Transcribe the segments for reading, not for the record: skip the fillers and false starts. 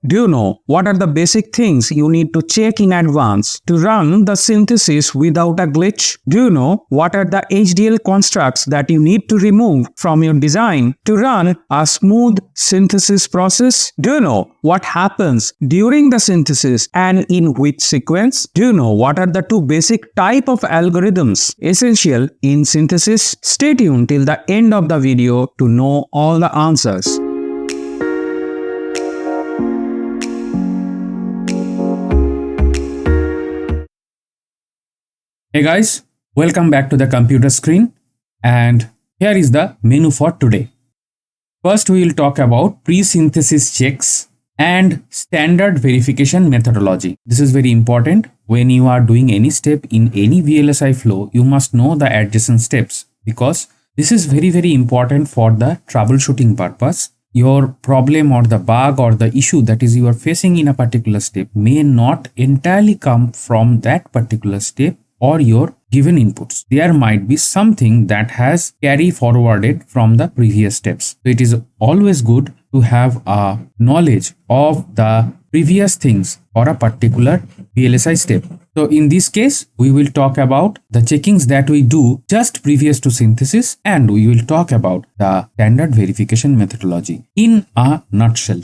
Do you know what are the basic things you need to check in advance to run the synthesis without a glitch? Do you know what are the HDL constructs that you need to remove from your design to run a smooth synthesis process? Do you know what happens during the synthesis and in which sequence? Do you know what are the two basic type of algorithms essential in synthesis? Stay tuned till the end of the video to know all the answers. Hey guys, welcome back to the computer screen, and here is the menu for today. First, we will talk about pre-synthesis checks and standard verification methodology. This is very important. When you are doing any step in any VLSI flow, you must know the adjacent steps because this is very important for the troubleshooting purpose. Your problem or the bug or the issue that is you are facing in a particular step may not entirely come from that particular step or your given inputs. There might be something that has carry forwarded from the previous steps. So it is always good to have a knowledge of the previous things for a particular VLSI step. So in this case, we will talk about the checkings that we do just previous to synthesis, and we will talk about the standard verification methodology in a nutshell.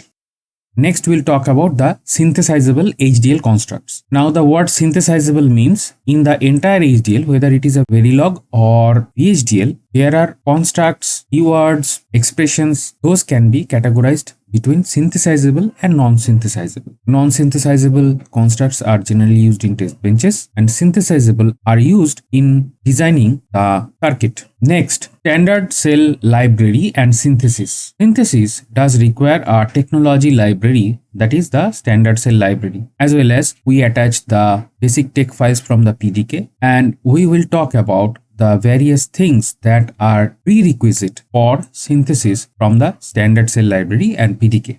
Next, we'll talk about the synthesizable HDL constructs. Now, the word synthesizable means in the entire HDL, whether it is a Verilog or VHDL, there are constructs, keywords, expressions, those can be categorized between synthesizable and non-synthesizable. Non-synthesizable constructs are generally used in test benches, and synthesizable are used in designing the circuit. Next, standard cell library and synthesis. Synthesis does require a technology library, that is the standard cell library, as well as we attach the basic tex files from the PDK, and we will talk about the various things that are prerequisite for synthesis from the standard cell library and PDK.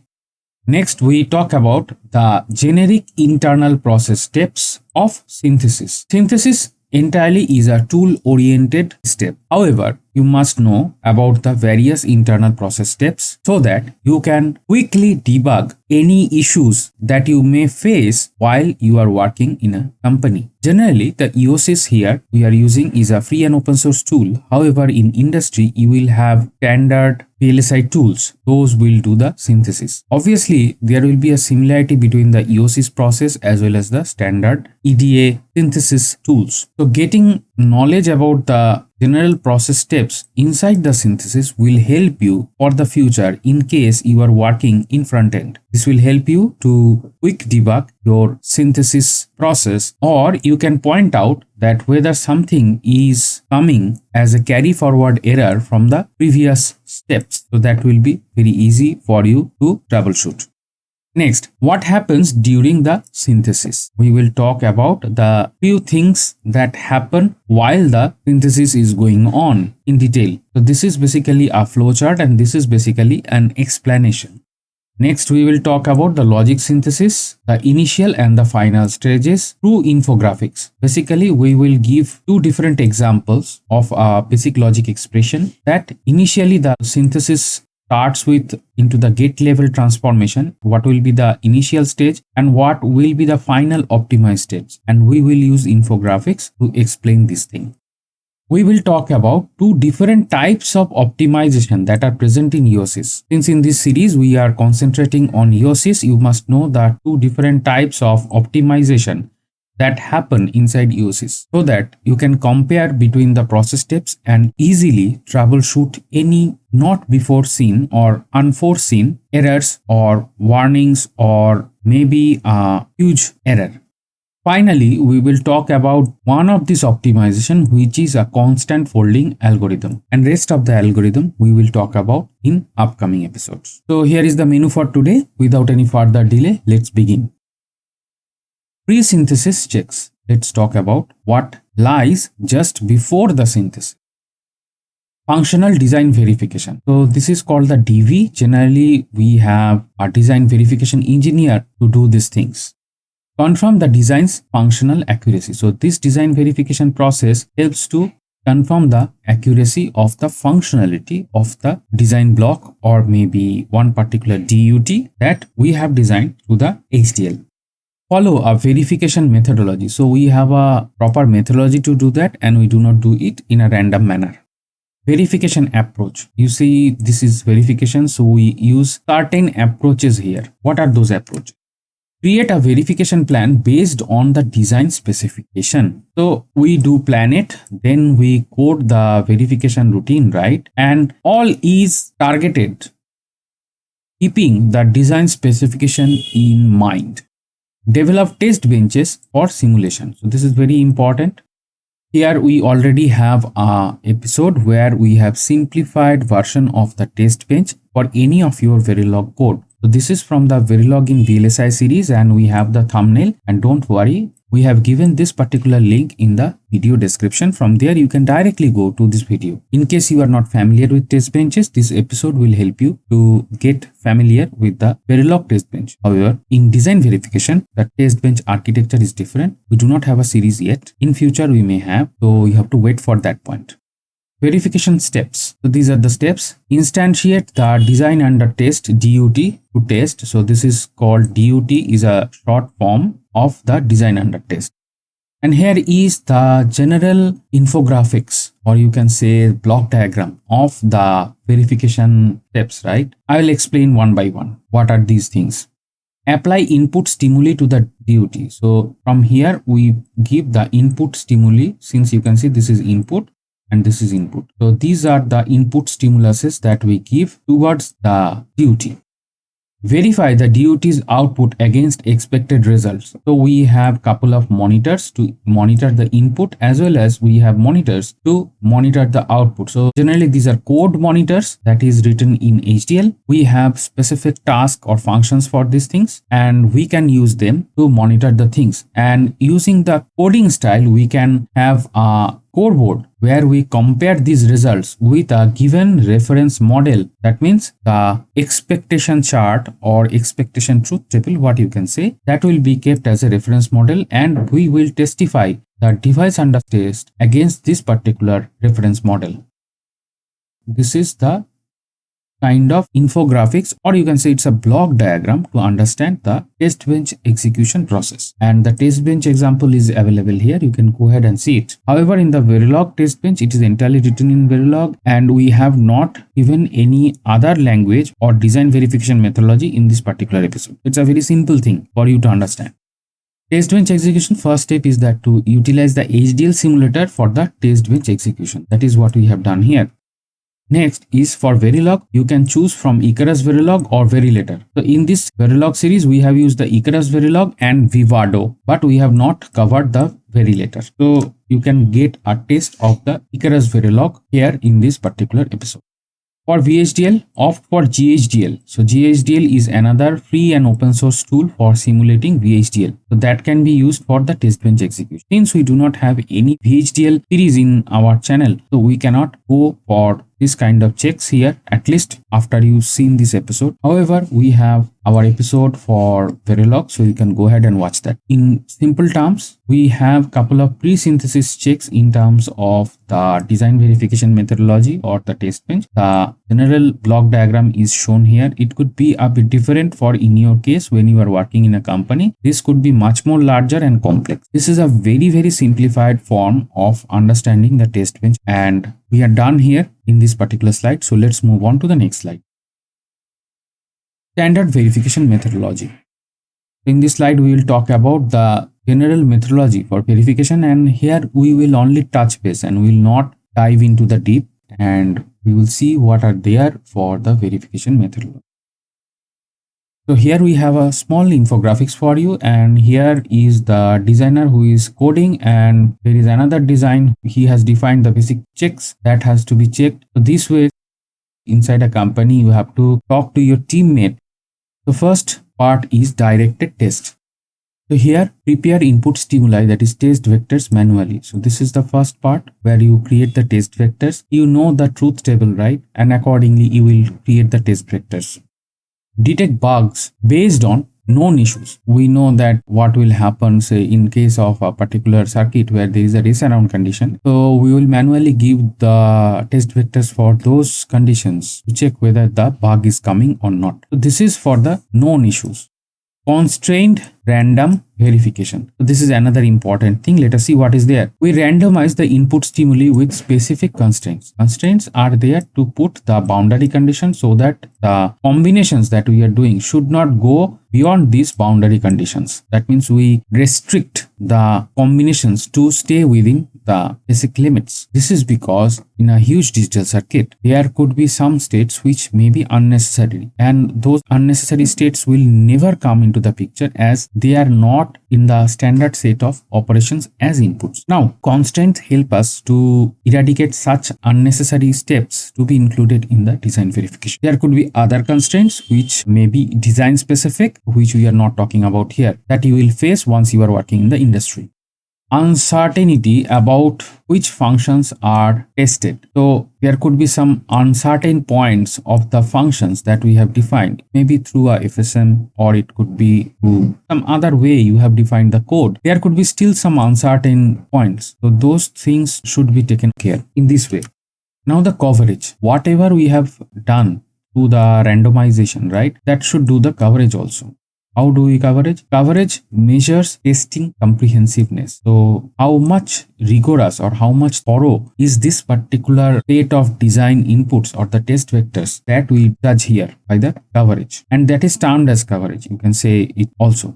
Next, we talk about the generic internal process steps of synthesis. Synthesis entirely is a tool-oriented step. However, you must know about the various internal process steps so that you can quickly debug any issues that you may face while you are working in a company. Generally, the EOSys here we are using is a free and open source tool. However, in industry, you will have standard VLSI tools. Those will do the synthesis. Obviously, there will be a similarity between the EOSys process as well as the standard EDA synthesis tools. So, getting knowledge about the general process steps inside the synthesis will help you for the future in case you are working in front end. This will help you to quick debug your synthesis process, or you can point out that whether something is coming as a carry forward error from the previous steps. So that will be very easy for you to troubleshoot. Next, what happens during the synthesis? We will talk about the few things that happen while the synthesis is going on in detail. So this is basically a flowchart, and this is basically an explanation. Next, we will talk about the logic synthesis, the initial and the final stages through infographics. Basically, we will give two different examples of a basic logic expression that initially the synthesis starts with into the gate level transformation, what will be the initial stage and what will be the final optimized stage. And we will use infographics to explain this thing. We will talk about two different types of optimization that are present in EOSys. Since in this series we are concentrating on EOSys, you must know that two different types of optimization that happen inside EOSys so that you can compare between the process steps and easily troubleshoot any not before seen or unforeseen errors or warnings or maybe a huge error. Finally, we will talk about one of these optimization, which is a constant folding algorithm, and rest of the algorithm we will talk about in upcoming episodes. So here is the menu for today. Without any further delay, let's begin. Pre-synthesis checks. Let's talk about what lies just before the synthesis. Functional design verification. So this is called the DV. Generally, we have a design verification engineer to do these things. Confirm the design's functional accuracy. So this design verification process helps to confirm the accuracy of the functionality of the design block or maybe one particular DUT that we have designed through the HDL. Follow a verification methodology. So we have a proper methodology to do that, and we do not do it in a random manner. Verification approach. You see, this is verification. So we use certain approaches here. What are those approaches? Create a verification plan based on the design specification. So we do plan it, then we code the verification routine, right? And all is targeted keeping the design specification in mind. Develop test benches for simulation. So this is very important. Here we already have a episode where we have simplified version of the test bench for any of your Verilog code. So this is from the Verilog in VLSI series, and we have the thumbnail, and don't worry, we have given this particular link in the video description. From there you can directly go to this video. In case you are not familiar with test benches, this episode will help you to get familiar with the Verilog test bench. However, in design verification, the test bench architecture is different. We do not have a series yet. In future we may have, so you have to wait for that point. Verification steps. So these are the steps. Instantiate the design under test DUT to test. So this is called DUT, is a short form of the design under test. And here is the general infographics, or you can say block diagram of the verification steps, right? I will explain one by one. What are these things? Apply input stimuli to the DUT. So from here we give the input stimuli. Since you can see this is input and this is input. So these are the input stimuluses that we give towards the DUT. Verify the DUT's output against expected results. So we have couple of monitors to monitor the input, as well as we have monitors to monitor the output. So generally these are code monitors that is written in HDL. We have specific tasks or functions for these things, and we can use them to monitor the things. And using the coding style, we can have a scoreboard where we compare these results with a given reference model. That means the expectation chart or expectation truth table, what you can say, that will be kept as a reference model, and we will testify the device under test against this particular reference model. This is the kind of infographics, or you can say it's a block diagram to understand the test bench execution process. And the test bench example is available here. You can go ahead and see it. However, in the Verilog test bench, it is entirely written in Verilog, and we have not given any other language or design verification methodology in this particular episode. It's a very simple thing for you to understand. Test bench execution, first step is that to utilize the HDL simulator for the test bench execution. That is what we have done here. Next is for Verilog, you can choose from Icarus Verilog or Verilator. So in this Verilog series, we have used the Icarus Verilog and Vivado, but we have not covered the Verilator. So you can get a taste of the Icarus Verilog here in this particular episode. For VHDL, opt for GHDL. So GHDL is another free and open source tool for simulating VHDL. So that can be used for the test bench execution. Since we do not have any VHDL series in our channel, so we cannot go for this kind of checks here, at least after you've seen this episode. However, we have our episode for Verilog, so you can go ahead and watch that. In simple terms, we have couple of pre-synthesis checks in terms of the design verification methodology or the test bench. The general block diagram is shown here. It could be a bit different for in your case when you are working in a company. This could be much more larger and complex. This is a very simplified form of understanding the test bench, and we are done here in this particular slide. So let's move on to the next slide. Standard verification methodology. In this slide, we will talk about the general methodology for verification, and here we will only touch base and we will not dive into the deep, and we will see what are there for the verification methodology. So here we have a small infographics for you, and here is the designer who is coding, and there is another design. He has defined the basic checks that has to be checked. So this way, inside a company, you have to talk to your teammate. The first part is directed test. So here, prepare input stimuli, that is test vectors, manually. So this is the first part where you create the test vectors. You know the truth table, right? And accordingly, you will create the test vectors. Detect bugs based on known issues. We know that what will happen, say, in case of a particular circuit where there is a race around condition. So we will manually give the test vectors for those conditions to check whether the bug is coming or not. So this is for the known issues. Constrained random verification. So this is another important thing. Let us see what is there. We randomize the input stimuli with specific constraints. Constraints are there to put the boundary conditions so that the combinations that we are doing should not go beyond these boundary conditions. That means we restrict the combinations to stay within the basic limits. This is because in a huge digital circuit, there could be some states which may be unnecessary, and those unnecessary states will never come into the picture as they are not in the standard set of operations as inputs. Now, constraints help us to eradicate such unnecessary steps to be included in the design verification. There could be other constraints which may be design specific, which we are not talking about here, that you will face once you are working in the industry. Uncertainty about which functions are tested. So there could be some uncertain points of the functions that we have defined, maybe through a FSM, or it could be through some other way you have defined the code. There could be still some uncertain points. So those things should be taken care in this way. Now the coverage, whatever we have done to the randomization, right, that should do the coverage also. How do we coverage? Coverage measures testing comprehensiveness. So how much rigorous or how much thorough is this particular set of design inputs or the test vectors that we judge here by the coverage. And that is termed as coverage. You can say it also.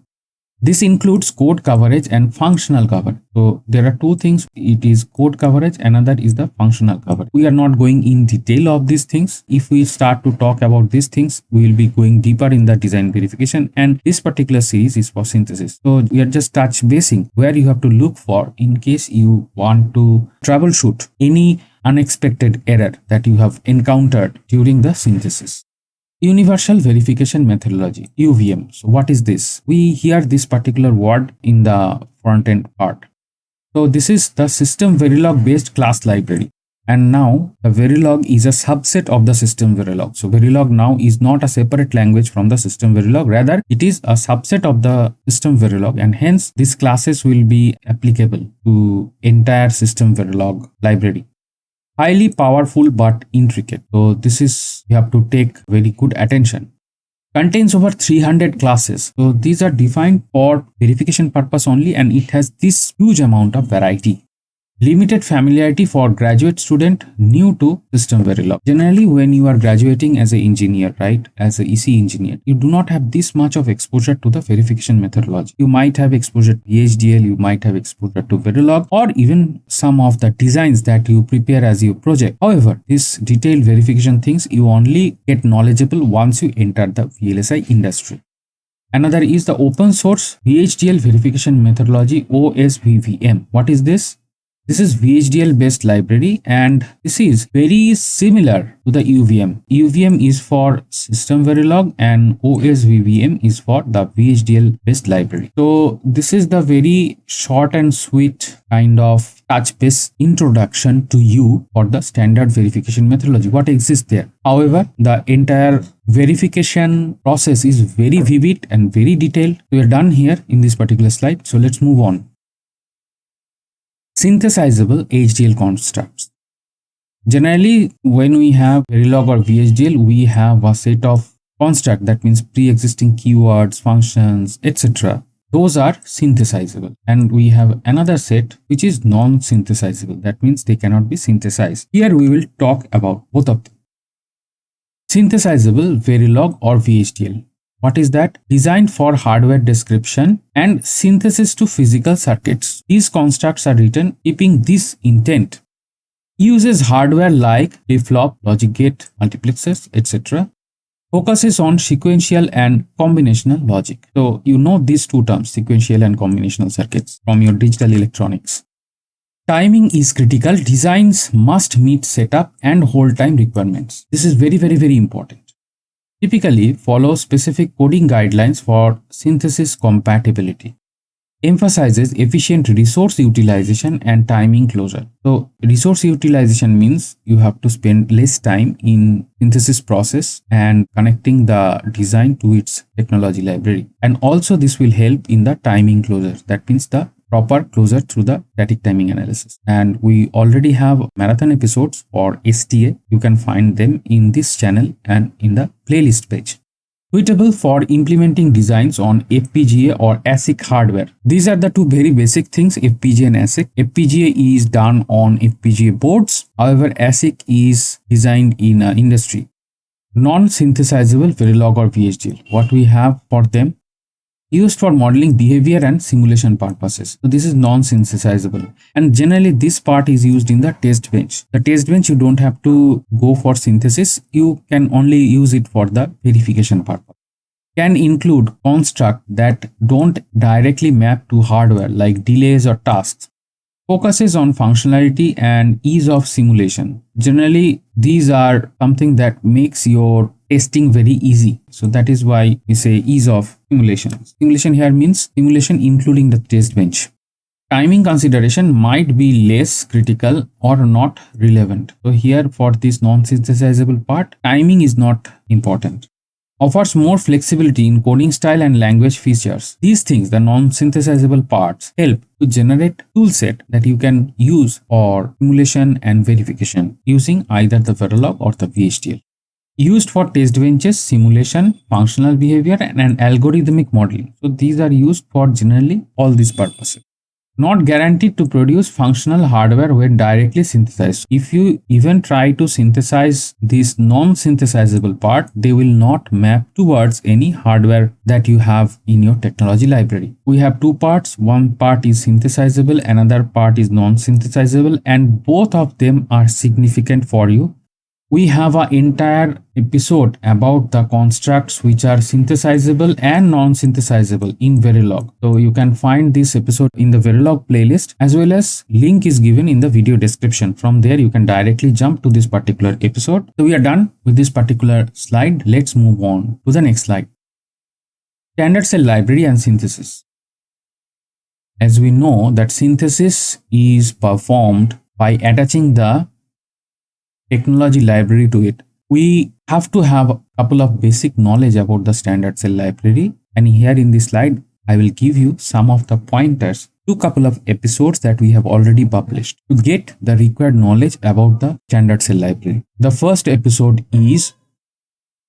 This includes code coverage and functional coverage. So there are two things. It is code coverage, another is the functional coverage. We are not going in detail of these things. If we start to talk about these things, we will be going deeper in the design verification, and this particular series is for synthesis. So we are just touch basing where you have to look for in case you want to troubleshoot any unexpected error that you have encountered during the synthesis. Universal Verification Methodology, UVM. So what is this? We hear this particular word in the front end part. So this is the System Verilog based class library. And now the Verilog is a subset of the System Verilog. So Verilog now is not a separate language from the System Verilog. Rather, it is a subset of the System Verilog, and hence these classes will be applicable to entire System Verilog library. Highly powerful but intricate. So this is, you have to take very good attention. Contains over 300 classes. So these are defined for verification purpose only, and it has this huge amount of variety. Limited familiarity for graduate student new to System Verilog. Generally, when you are graduating as an engineer, right, as an EC engineer, you do not have this much of exposure to the verification methodology. You might have exposure to HDL, you might have exposure to Verilog, or even some of the designs that you prepare as your project. However, this detailed verification things you only get knowledgeable once you enter the VLSI industry. Another is the open source VHDL verification methodology, OSVVM. What is this? This is VHDL based library, and this is very similar to the UVM. UVM is for System Verilog and OSVVM is for the VHDL based library. So this is the very short and sweet kind of touch base introduction to you for the standard verification methodology, what exists there. However, the entire verification process is very vivid and very detailed. We are done here in this particular slide. So let's move on. Synthesizable HDL constructs. Generally, when we have Verilog or VHDL, we have a set of construct, that means pre-existing keywords, functions, etc. Those are synthesizable, and we have another set which is non-synthesizable. That means they cannot be synthesized. Here we will talk about both of them. Synthesizable Verilog or VHDL. What is that? Designed for hardware description and synthesis to physical circuits. These constructs are written keeping this intent. Uses hardware like flip-flop, logic gate, multiplexers, etc. Focuses on sequential and combinational logic. So you know these two terms, sequential and combinational circuits, from your digital electronics. Timing is critical. Designs must meet setup and hold time requirements. This is very, very, very important. Typically follow specific coding guidelines for synthesis compatibility. emphasizes efficient resource utilization and timing closure. So resource utilization means you have to spend less time in synthesis process and connecting the design to its technology library. And also this will help in the timing closure. That means the proper closure through the static timing analysis. And we already have marathon episodes for STA. You can find them in this channel and in the playlist page. Suitable for implementing designs on FPGA or ASIC hardware. These are the two very basic things, FPGA and ASIC. FPGA is done on FPGA boards. However, ASIC is designed in industry. Non-synthesizable Verilog or VHDL. What we have for them? Used for modeling behavior and simulation purposes. So this is non-synthesizable, and generally this part is used in the test bench. The test bench, you don't have to go for synthesis, you can only use it for the verification purpose. Can include constructs that don't directly map to hardware like delays or tasks. Focuses on functionality and ease of simulation. Generally these are something that makes your testing very easy. So that is why we say ease of simulation. Simulation here means simulation including the test bench. Timing consideration might be less critical or not relevant. So here for this non-synthesizable part, timing is not important. Offers more flexibility in coding style and language features. These things, the non-synthesizable parts, help to generate toolset that you can use for simulation and verification using either the Verilog or the VHDL. Used for test benches, simulation, functional behavior, and algorithmic modeling. So these are used for generally all these purposes. Not guaranteed to produce functional hardware when directly synthesized. If you even try to synthesize this non-synthesizable part, they will not map towards any hardware that you have in your technology library. We have two parts. One part is synthesizable, another part is non-synthesizable, and both of them are significant for you. We have an entire episode about the constructs which are synthesizable and non-synthesizable in Verilog. So you can find this episode in the Verilog playlist, as well as link is given in the video description. From there you can directly jump to this particular episode. So we are done with this particular slide. Let's move on to the next slide. Standard cell library and synthesis. As we know that synthesis is performed by attaching the technology library to it. We have to have a couple of basic knowledge about the standard cell library, and here in this slide I will give you some of the pointers to couple of episodes that we have already published to get the required knowledge about the standard cell library. The first episode is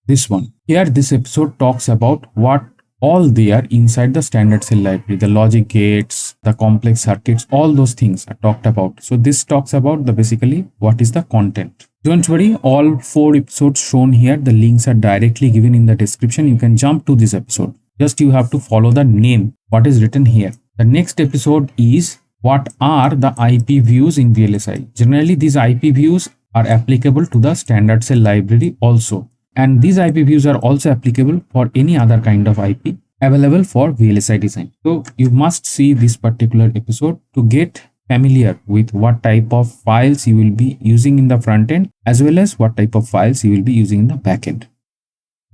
this one. Here this episode talks about what all there inside the standard cell library, the logic gates, the complex circuits, all those things are talked about. So this talks about the basically what is the content. Don't worry, all 4 episodes shown here, the links are directly given in the description. You can jump to this episode. Just you have to follow the name, what is written here. The next episode is what are the IP views in VLSI. Generally, these IP views are applicable to the standard cell library also. And these IP views are also applicable for any other kind of IP available for VLSI design. So you must see this particular episode to get familiar with what type of files you will be using in the front end, as well as what type of files you will be using in the back end.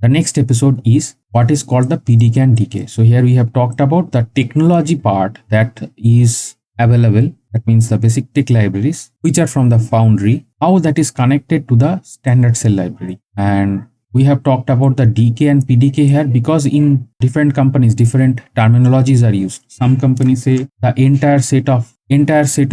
The next episode is what is called the PDK and DK. So here we have talked about the technology part that is available. That means the basic tech libraries which are from the foundry, how that is connected to the standard cell library. And we have talked about the DK and PDK here because in different companies, different terminologies are used. Some companies say the entire set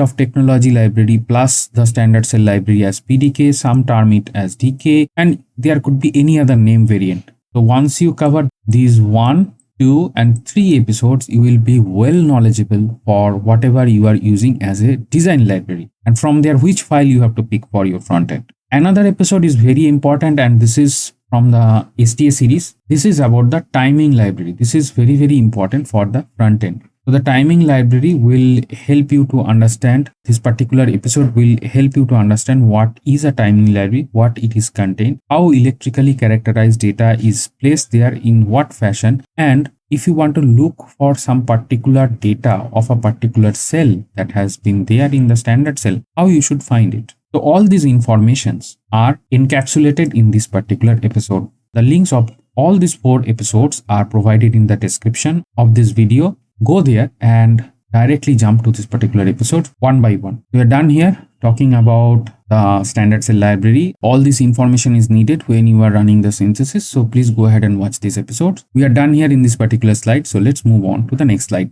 of technology library plus the standard cell library as PDK, some term it as DK, and there could be any other name variant. So once you cover these 1, 2 and 3 episodes, you will be well knowledgeable for whatever you are using as a design library, and from there which file you have to pick for your front end. Another episode is very important, and this is from the STA series. This is about the timing library. This is very, very important for the front end. So the timing library will help you to understand, this particular episode will help you to understand what is a timing library, what it is contained, how electrically characterized data is placed there in what fashion, and if you want to look for some particular data of a particular cell that has been there in the standard cell, how you should find it. So all these informations are encapsulated in this particular episode. The links of all these 4 episodes are provided in the description of this video. go there and directly jump to this particular episode one by one. We are done here talking about the standard cell library. All this information is needed when you are running the synthesis. So please go ahead and watch this episode. We are done here in this particular slide. So let's move on to the next slide.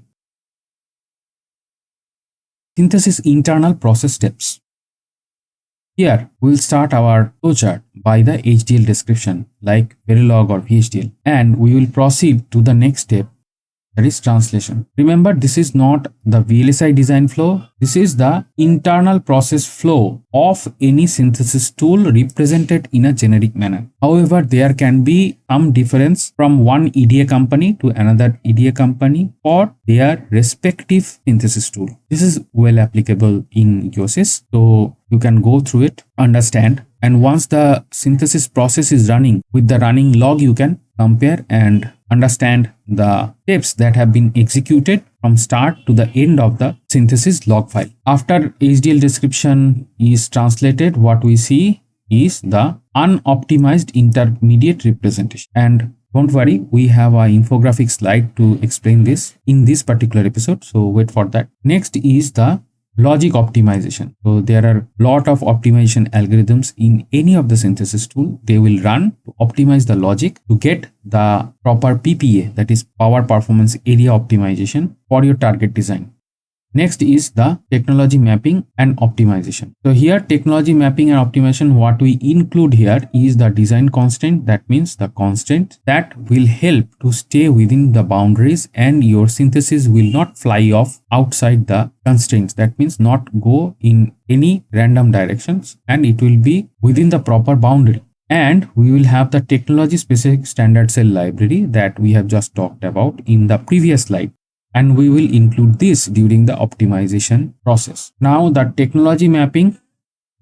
Synthesis internal process steps. Here we will start our flowchart by the HDL description like Verilog or VHDL, and we will proceed to the next step, that is translation. Remember, this is not the VLSI design flow. This is the internal process flow of any synthesis tool represented in a generic manner. However, there can be some difference from one EDA company to another EDA company for their respective synthesis tool. This is well applicable in EOSys. So you can go through it, understand, and once the synthesis process is running, with the running log, you can compare and understand the steps that have been executed from start to the end of the synthesis log file. After HDL description is translated, what we see is the unoptimized intermediate representation. And don't worry, we have an infographic slide to explain this in this particular episode, so wait for that. Next is the logic optimization. So there are a lot of optimization algorithms in any of the synthesis tool. They will run to optimize the logic to get the proper PPA, that is power performance area optimization for your target design. Next is the technology mapping and optimization. So here technology mapping and optimization, what we include here is the design constraint. That means the constraint that will help to stay within the boundaries and your synthesis will not fly off outside the constraints. That means not go in any random directions and it will be within the proper boundary. And we will have the technology specific standard cell library that we have just talked about in the previous slide. And we will include this during the optimization process. Now the technology mapping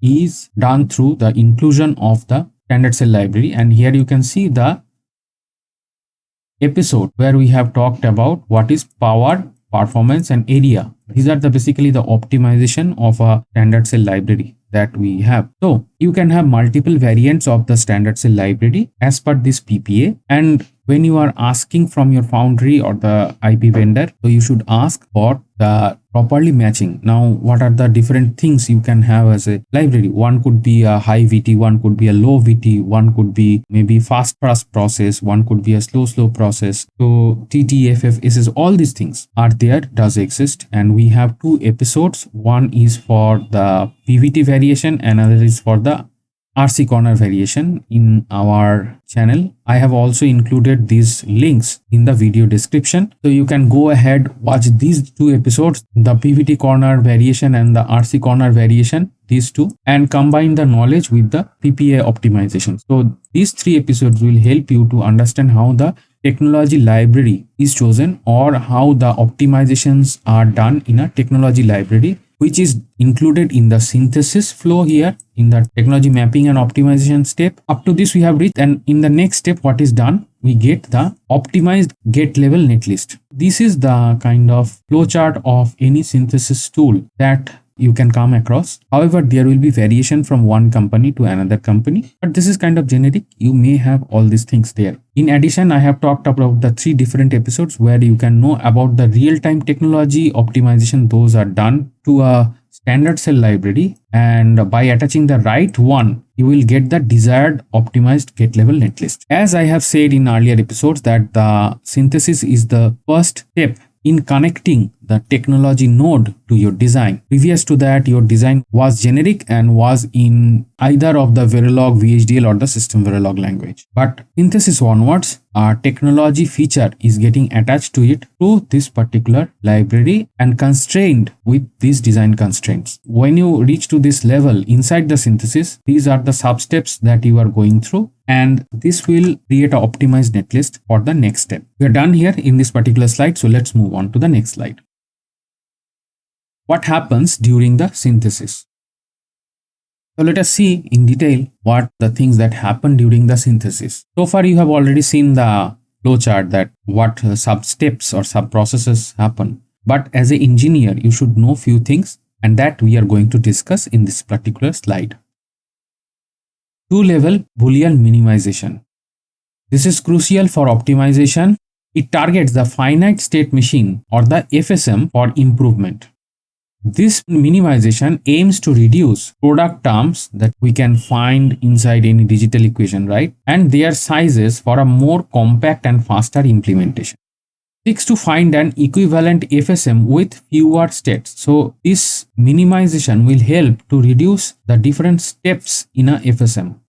is done through the inclusion of the standard cell library. And here you can see the episode where we have talked about what is power, performance and area. These are basically the optimization of a standard cell library that we have. So you can have multiple variants of the standard cell library as per this PPA. And when you are asking from your foundry or the IP vendor, so you should ask for the properly matching. Now, what are the different things you can have as a library? One could be a high VT, one could be a low VT, one could be maybe fast process, one could be a slow process. So TTFF, SS, all these things are there, does exist. And we have two episodes. One is for the PVT variation, another is for the RC corner variation in our channel. I have also included these links in the video description. So you can go ahead, watch these two episodes, the PVT corner variation and the RC corner variation, these two, and combine the knowledge with the PPA optimization. So these three episodes will help you to understand how the technology library is chosen or how the optimizations are done in a technology library, which is included in the synthesis flow here in the technology mapping and optimization step. Up to this we have reached, and in the next step what is done, we get the optimized gate level netlist. This is the kind of flowchart of any synthesis tool that you can come across. However, there will be variation from one company to another company, but this is kind of generic. You may have all these things there. In addition, I have talked about the 3 different episodes where you can know about the real-time technology optimization. Those are done to a standard cell library, and by attaching the right one, you will get the desired optimized gate level netlist. As I have said in earlier episodes that the synthesis is the first step in connecting the technology node to your design. Previous to that, your design was generic and was in either of the Verilog, VHDL or the system Verilog language. But synthesis onwards, our technology feature is getting attached to it through this particular library and constrained with these design constraints. When you reach to this level inside the synthesis, these are the sub steps that you are going through, and this will create an optimized netlist for the next step. We are done here in this particular slide, so let's move on to the next slide. What happens during the synthesis? So let us see in detail what the things that happen during the synthesis. So far you have already seen the flowchart that what sub steps or sub processes happen. But as an engineer, you should know few things, and that we are going to discuss in this particular slide. 2-level Boolean minimization. This is crucial for optimization It targets the finite state machine or the FSM for improvement. This minimization aims to reduce product terms that we can find inside any digital equation, right? And their sizes for a more compact and faster implementation. Seeks to find an equivalent FSM with fewer states. So this minimization will help to reduce the different steps in a FSM.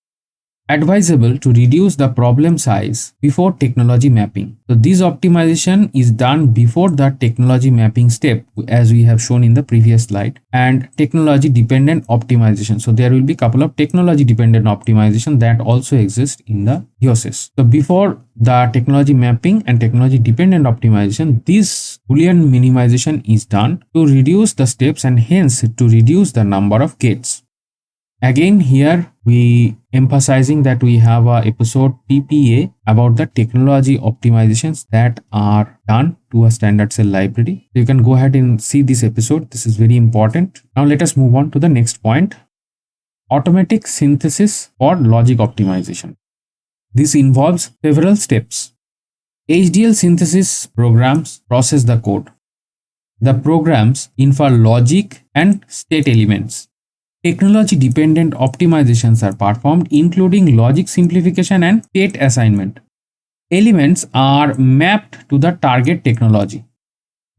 Advisable to reduce the problem size before technology mapping. So this optimization is done before the technology mapping step, as we have shown in the previous slide, and technology dependent optimization. So there will be a couple of technology dependent optimization that also exist in the EOSIS. So before the technology mapping and technology dependent optimization, this Boolean minimization is done to reduce the steps and hence to reduce the number of gates. Again, here we emphasizing that we have a episode PPA about the technology optimizations that are done to a standard cell library. So you can go ahead and see this episode. This is very important. Now let us move on to the next point. Automatic synthesis for logic optimization. This involves several steps. HDL synthesis programs process the code. The programs infer logic and state elements. Technology dependent optimizations are performed, including logic simplification and state assignment. Elements are mapped to the target technology.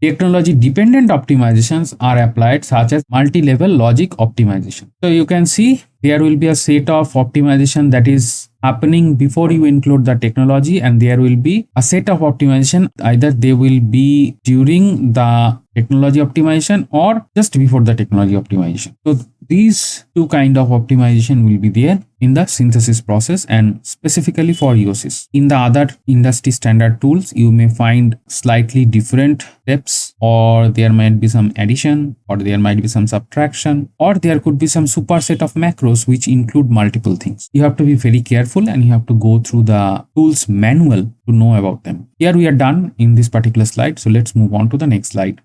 Technology dependent optimizations are applied, such as multi-level logic optimization. So you can see there will be a set of optimization that is happening before you include the technology, and there will be a set of optimization either they will be during the technology optimization or just before the technology optimization. So these two kind of optimization will be there in the synthesis process and specifically for EOSIS. In the other industry standard tools, you may find slightly different steps, or there might be some addition, or there might be some subtraction, or there could be some superset of macros which include multiple things. You have to be very careful and you have to go through the tools manual to know about them. Here we are done in this particular slide. So let's move on to the next slide.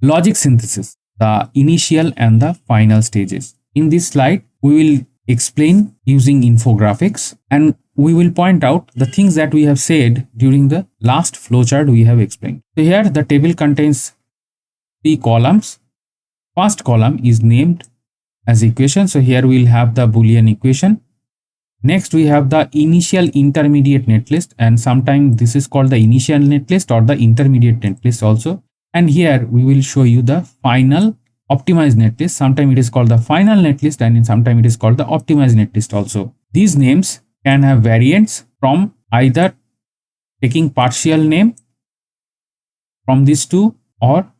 Logic synthesis, the initial and the final stages. In this slide, we will explain using infographics, and we will point out the things that we have said during the last flowchart we have explained. So here the table contains 3 columns. First column is named as equation. So here we will have the Boolean equation. Next we have the initial intermediate netlist, and sometimes this is called the initial netlist or the intermediate netlist also. And here we will show you the final optimized netlist. Sometimes it is called the final netlist, and sometimes it is called the optimized netlist also. These names can have variants from either taking partial name from these two or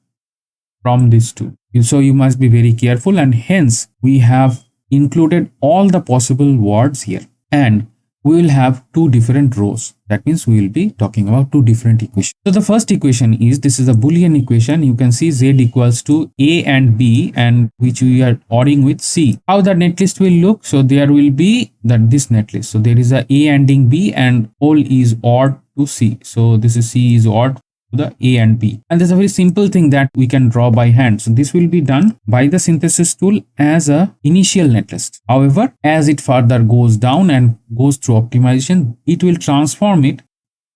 from these two. So you must be very careful, and hence we have included all the possible words here, and we will have 2 different rows. That means we will be talking about 2 different equations. So the first equation is, this is a Boolean equation. You can see Z equals to A and B, and which we are ORing with C. How the netlist will look? So there will be this netlist. So there is a A ANDing B, and whole is OR to C. So this is C is OR to the A and B. And there's a very simple thing that we can draw by hand. So this will be done by the synthesis tool as a initial netlist. However, as it further goes down and goes through optimization, it will transform it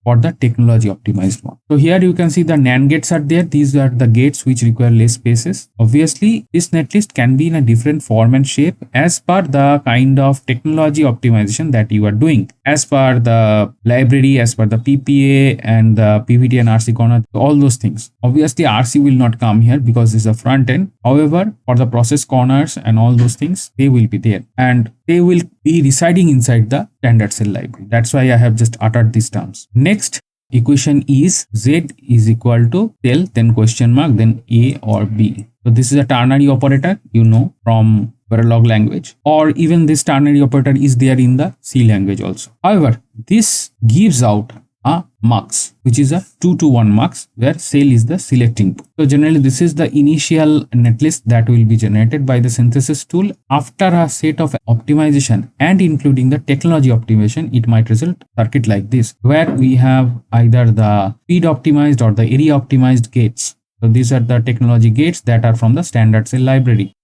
for the technology optimized one. So here you can see the NAND gates are there. These are the gates which require less spaces. Obviously, this netlist can be in a different form and shape as per the kind of technology optimization that you are doing, as per the library, as per the PPA and the PVT and RC corner, all those things. Obviously, RC will not come here because this is a front end. However, for the process corners and all those things, they will be there, and they will be residing inside the standard cell library. That's why I have just uttered these terms. Next equation is Z is equal to cell, then question mark, then A or B. So this is a ternary operator, you know, from Verilog language, or even this ternary operator is there in the C language also. However, this gives out a mux, which is a 2-to-1 mux, where cell is the select input. So generally this is the initial netlist that will be generated by the synthesis tool. After a set of optimization and including the technology optimization, it might result circuit like this, where we have either the speed optimized or the area optimized gates. So these are the technology gates that are from the standard cell library.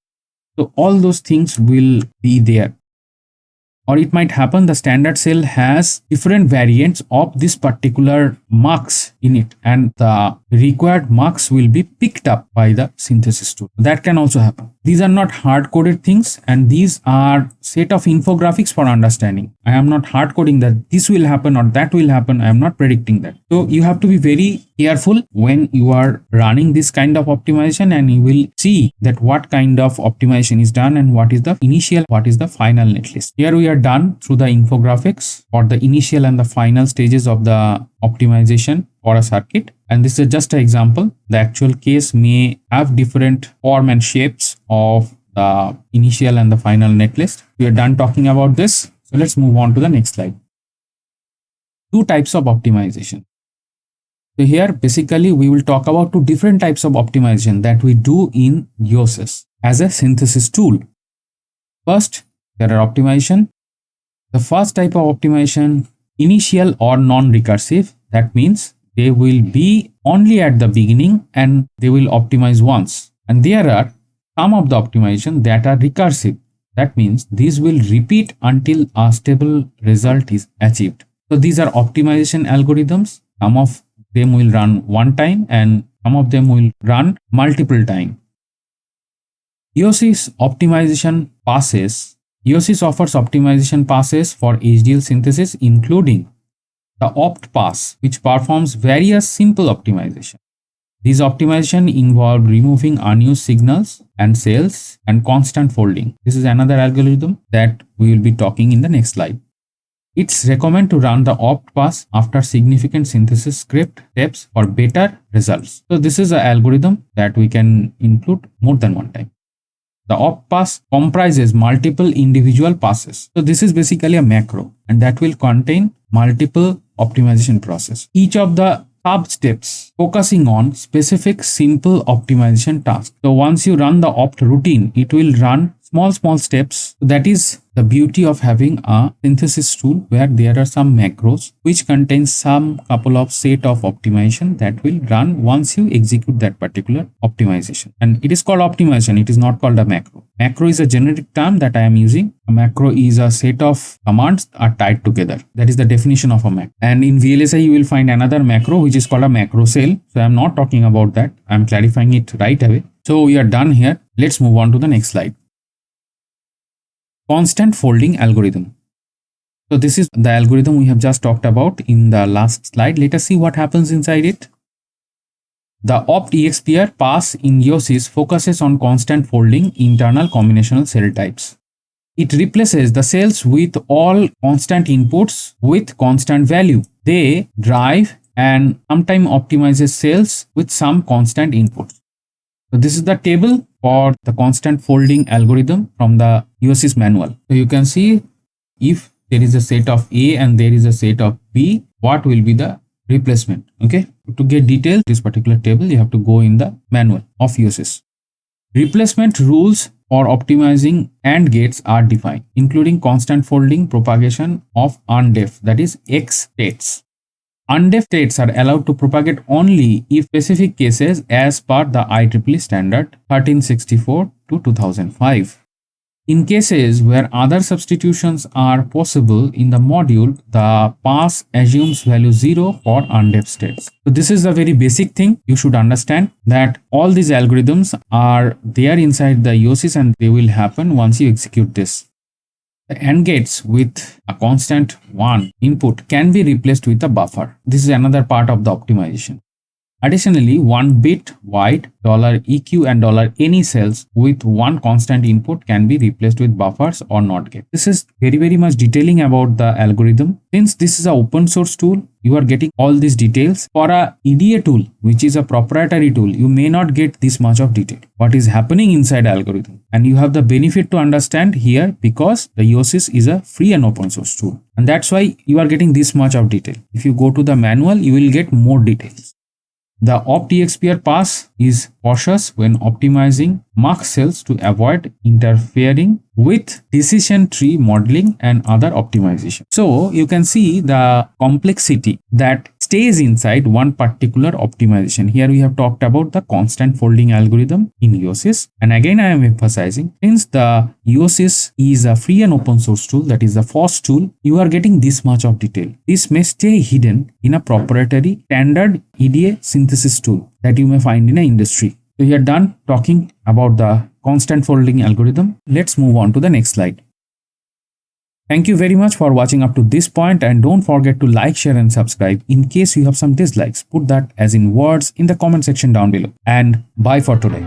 So all those things will be there. or it might happen the standard cell has different variants of this particular marks in it, and the required marks will be picked up by the synthesis tool. That can also happen. These are not hard-coded things, and these are set of infographics for understanding. I am not hard-coding that this will happen or that will happen. I am not predicting that. So you have to be very careful when you are running this kind of optimization, and you will see that what kind of optimization is done and what is the initial, what is the final netlist. Here we are done through the infographics for the initial and the final stages of the optimization for a circuit, and this is just an example. The actual case may have different form and shapes of the initial and the final netlist. We are done talking about this, so let's move on to the next slide. Two types of optimization. So here basically we will talk about two different types of optimization that we do in EOSys as a synthesis tool. First, there are optimization. The first type of optimization, initial or non-recursive. That means they will be only at the beginning and they will optimize once. And there are some of the optimization that are recursive. That means these will repeat until a stable result is achieved. So these are optimization algorithms. Some of them will run one time and some of them will run multiple times. EOSys optimization passes. EOSys offers optimization passes for HDL synthesis, including the opt pass, which performs various simple optimization. These optimization involve removing unused signals and cells and constant folding. This is another algorithm that we will be talking in the next slide. It's recommended to run the opt pass after significant synthesis script steps for better results. So this is an algorithm that we can include more than one time. The opt pass comprises multiple individual passes. So this is basically a macro, and that will contain multiple optimization process. Each of the sub steps focusing on specific simple optimization tasks. So once you run the opt routine, it will run small steps. That is the beauty of having a synthesis tool where there are some macros which contains some couple of set of optimization that will run once you execute that particular optimization. And it is called optimization. It is not called a macro. Macro is a generic term that I am using. A macro is a set of commands are tied together. That is the definition of a macro. And in VLSI, you will find another macro which is called a macro cell. So I am not talking about that. I am clarifying it right away. So we are done here. Let's move on to the next slide. Constant folding algorithm. So this is the algorithm we have just talked about in the last slide. Let us see what happens inside it. The opt-expr pass in EOSys focuses on constant folding internal combinational cell types. It replaces the cells with all constant inputs with constant value. They drive and sometimes optimizes cells with some constant inputs. So this is the table for the constant folding algorithm from the EOSys manual. So you can see if there is a set of A and there is a set of B, what will be the replacement. Okay, to get details this particular table, you have to go in the manual of EOSys. Replacement rules for optimizing AND gates are defined, including constant folding propagation of undef, that is X states. Undef states are allowed to propagate only if specific cases as per the IEEE standard 1364 to 2005. In cases where other substitutions are possible in the module, the pass assumes value 0 for undef states. So this is a very basic thing. You should understand that all these algorithms are there inside the EOSys and they will happen once you execute this. The AND gates with a constant 1 input can be replaced with a buffer. This is another part of the optimization. Additionally, 1 bit wide $EQ and $any cells with one constant input can be replaced with buffers or NOT gate. This is very much detailing about the algorithm. Since this is an open source tool, you are getting all these details. For a EDA tool, which is a proprietary tool, you may not get this much of detail. What is happening inside algorithm, and you have the benefit to understand here because the EOSys is a free and open source tool, and that's why you are getting this much of detail. If you go to the manual, you will get more details. The opt-expr pass is cautious when optimizing mark cells to avoid interfering with decision tree modeling and other optimization. So you can see the complexity that stays inside one particular optimization. Here we have talked about the constant folding algorithm in EOSIS. And again, I am emphasizing, since the EOSIS is a free and open source tool, that is the FOSS tool, you are getting this much of detail. This may stay hidden in a proprietary standard EDA synthesis tool that you may find in an industry. So we are done talking about the constant folding algorithm. Let's move on to the next slide. Thank you very much for watching up to this point, and don't forget to like, share and subscribe. In case you have some dislikes, put that as in words in the comment section down below. And bye for today.